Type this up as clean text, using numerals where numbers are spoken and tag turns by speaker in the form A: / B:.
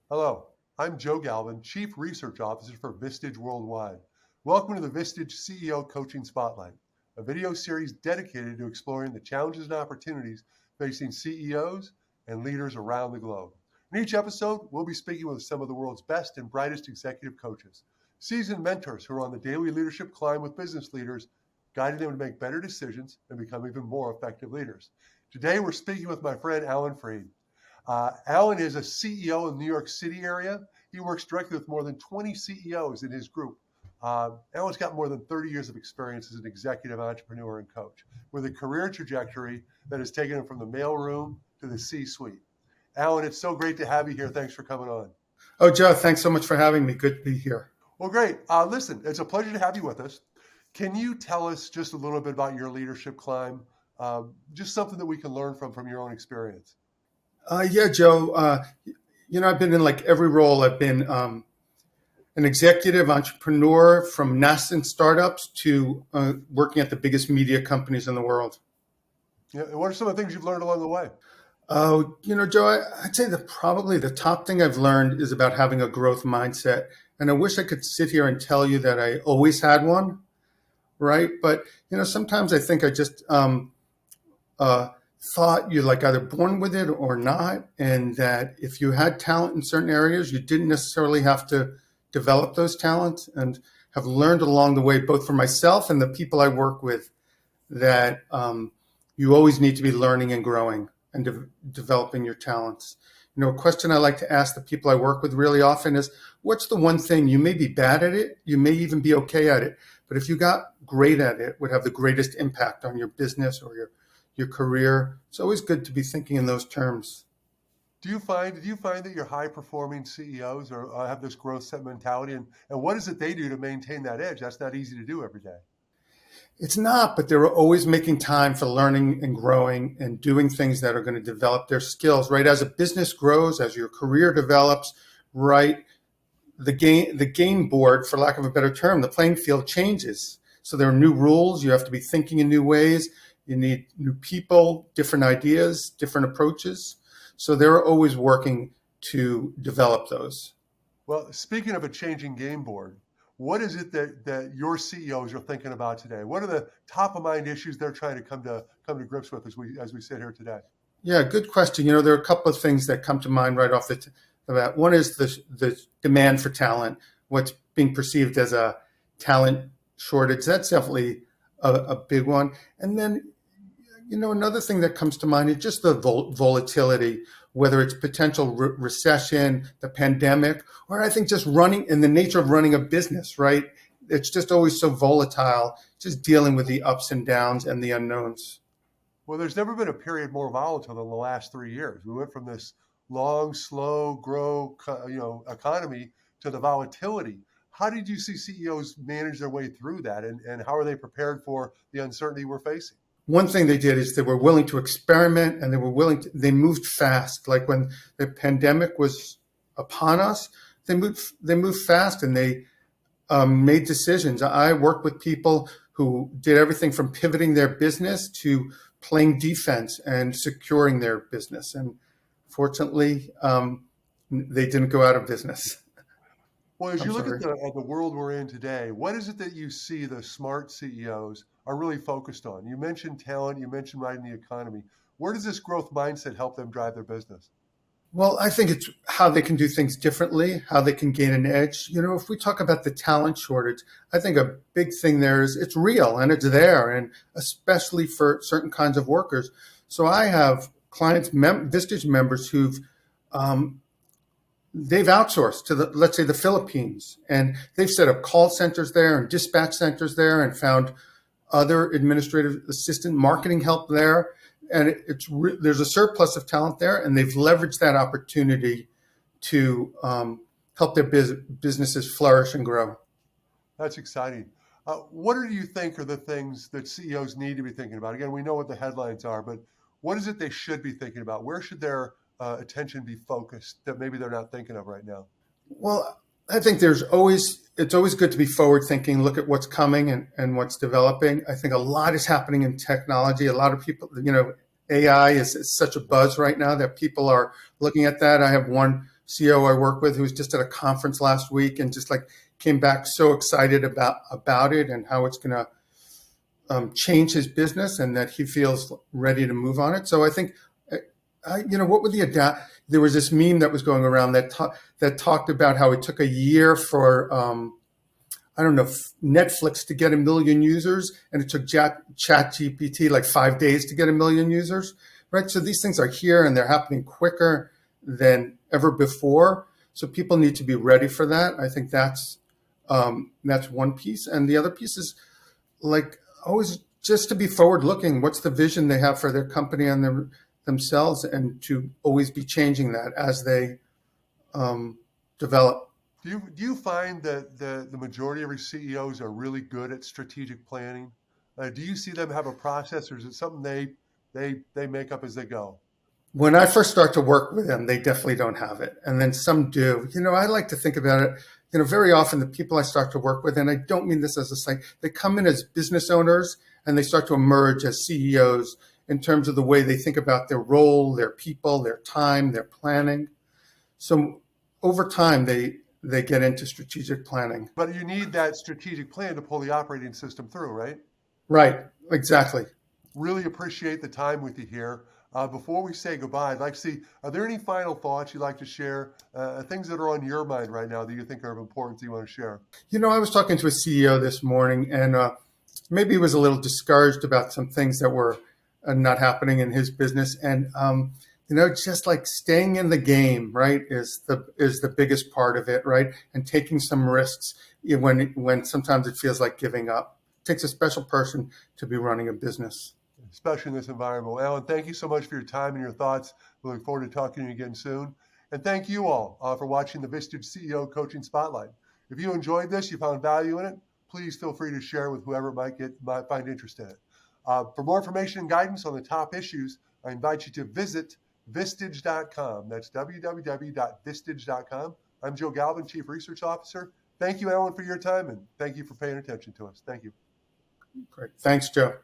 A: Hello, I'm Joe Galvin, Chief Research Officer for Vistage Worldwide. Welcome to the Vistage CEO Coaching Spotlight, a video series dedicated to exploring the challenges and opportunities facing CEOs and leaders around the globe. In each episode, we'll be speaking with some of the world's best and brightest executive coaches, seasoned mentors who are on the daily leadership climb with business leaders, guiding them to make better decisions and become even more effective leaders. Today, we're speaking with my friend Allan Fried. Allan is a CEO in the New York City area. He works directly with more than 20 CEOs in his group. Allan's got more than 30 years of experience as an executive entrepreneur and coach with a career trajectory that has taken him from the mailroom to the C-suite. Allan, it's so great to have you here. Thanks for coming on.
B: Oh, Joe, thanks so much for having me. Good to be here.
A: Well, great. Listen, it's a pleasure to have you with us. Can you tell us just a little bit about your leadership climb? Just something that we can learn from your own experience.
B: Yeah, Joe, I've been in like every role. I've been an executive entrepreneur from nascent startups to working at the biggest media companies in the world.
A: Yeah, and what are some of the things you've learned along the way?
B: Joe, I'd say that probably the top thing I've learned is about having a growth mindset. And I wish I could sit here and tell you that I always had one, right? But, sometimes I think I just thought you're like either born with it or not. And that if you had talent in certain areas, you didn't necessarily have to develop those talents, and have learned along the way, both for myself and the people I work with, that you always need to be learning and growing and developing your talents. A question I like to ask the people I work with really often is, what's the one thing you may be bad at it, you may even be okay at it, but if you got great at it, would have the greatest impact on your business or your career? It's always good to be thinking in those terms.
A: Do you find that your high performing CEOs have this growth set mentality, and what is it they do to maintain that edge? That's not easy to do every day.
B: It's not, but they're always making time for learning and growing and doing things that are going to develop their skills, right? As a business grows, as your career develops, right? The game board, for lack of a better term, the playing field changes. So there are new rules. You have to be thinking in new ways. You need new people, different ideas, different approaches. So they're always working to develop those.
A: Well, speaking of a changing game board, what is it that your CEOs are thinking about today? What are the top of mind issues they're trying to come to grips with as we sit here today?
B: Yeah, good question. There are a couple of things that come to mind right off the bat. One is the demand for talent, what's being perceived as a talent shortage. That's definitely a big one. And then, another thing that comes to mind is just the volatility, whether it's potential recession, the pandemic, or I think just running in the nature of running a business, right? It's just always so volatile, just dealing with the ups and downs and the unknowns.
A: Well, there's never been a period more volatile than the last 3 years. We went from this long, slow grow, economy to the volatility. How did you see CEOs manage their way through that, and how are they prepared for the uncertainty we're facing?
B: One thing they did is they were willing to experiment, and they moved fast. Like when the pandemic was upon us, they moved fast, and they made decisions. I worked with people who did everything from pivoting their business to playing defense and securing their business. And fortunately, they didn't go out of business.
A: Well, as you look at the world we're in today, what is it that you see the smart CEOs are really focused on? You mentioned talent, you mentioned riding the economy. Where does this growth mindset help them drive their business?
B: Well, I think it's how they can do things differently, how they can gain an edge. If we talk about the talent shortage, I think a big thing there is it's real and it's there, and especially for certain kinds of workers. So I have clients, Vistage members who've they've outsourced to let's say the Philippines, and they've set up call centers there and dispatch centers there, and found other administrative assistant marketing help there. And there's a surplus of talent there, and they've leveraged that opportunity to help their businesses flourish and grow.
A: That's exciting. What do you think are the things that CEOs need to be thinking about? Again, we know what the headlines are, but what is it they should be thinking about? Where should their attention be focused that maybe they're not thinking of right now?
B: Well, I think it's always good to be forward thinking, look at what's coming and what's developing. I think a lot is happening in technology. A lot of people, AI is such a buzz right now that people are looking at that. I have one CEO I work with who was just at a conference last week and just like came back so excited about it and how it's going to change his business and that he feels ready to move on it. So I think, what would the adapt? There was this meme that was going around that talked about how it took a year for I don't know, Netflix to get 1 million users, and it took ChatGPT like 5 days to get 1 million users, right? So these things are here and they're happening quicker than ever before. So people need to be ready for that. I think that's one piece, and the other piece is like always just to be forward looking. What's the vision they have for their company and themselves, and to always be changing that as they develop.
A: Do you find that the majority of your CEOs are really good at strategic planning? Do you see them have a process, or is it something they make up as they go?
B: When I first start to work with them, they definitely don't have it. And then some do. I like to think about it. Very often the people I start to work with, and I don't mean this as a slight, they come in as business owners and they start to emerge as CEOs in terms of the way they think about their role, their people, their time, their planning. So over time, they get into strategic planning.
A: But you need that strategic plan to pull the operating system through, right?
B: Right, exactly.
A: Really appreciate the time with you here. Before we say goodbye, I'd like to see, are there any final thoughts you'd like to share, things that are on your mind right now that you think are of importance that you want to share?
B: I was talking to a CEO this morning, and maybe he was a little discouraged about some things that were not happening in his business. And, just like staying in the game, right, is the biggest part of it, right? And taking some risks when sometimes it feels like giving up. It takes a special person to be running a business.
A: Especially in this environment. Well, Allan, thank you so much for your time and your thoughts. We look forward to talking to you again soon. And thank you all for watching the Vistage CEO Coaching Spotlight. If you enjoyed this, you found value in it, please feel free to share with whoever might find interest in it. For more information and guidance on the top issues, I invite you to visit Vistage.com. That's www.vistage.com. I'm Joe Galvin, Chief Research Officer. Thank you, Allan, for your time, and thank you for paying attention to us. Thank you.
B: Great. Thanks, Joe.